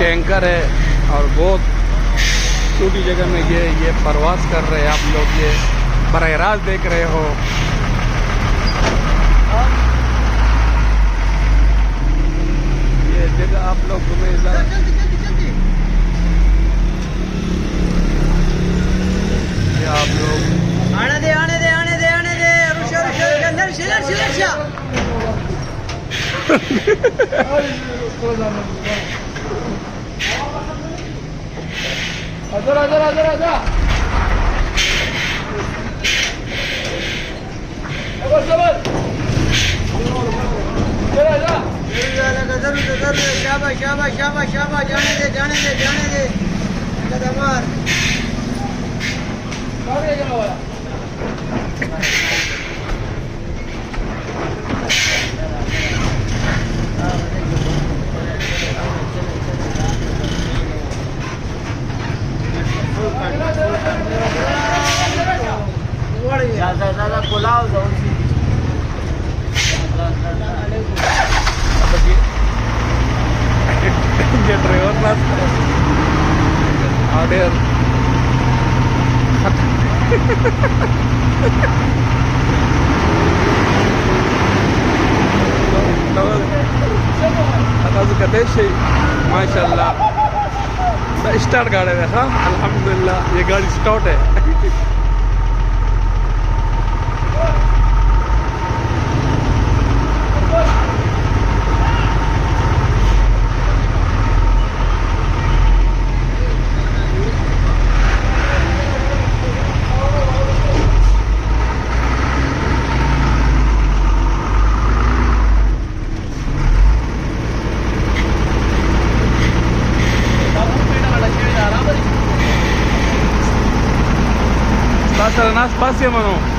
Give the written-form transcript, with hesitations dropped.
Tanker है और बहुत छोटी जगह में ये प्रवास कर रहे हैं। आप लोग ये बराह रास्त देख रहे हो। ये जगह आप लोग तुम्हें आप लोग आने दे अंदर शिलर आजा शाबाश जाने दे कदम मार ज्यादा पुलाव जाऊन ये ड्राइवर क्लास ऑर्डर कदेशी माशाल्लाह स्टार्ट गाड़ी है। हाँ अल्हम्दुलिल्लाह ये गाड़ी स्टार्ट है। Passa nas passeia, mano.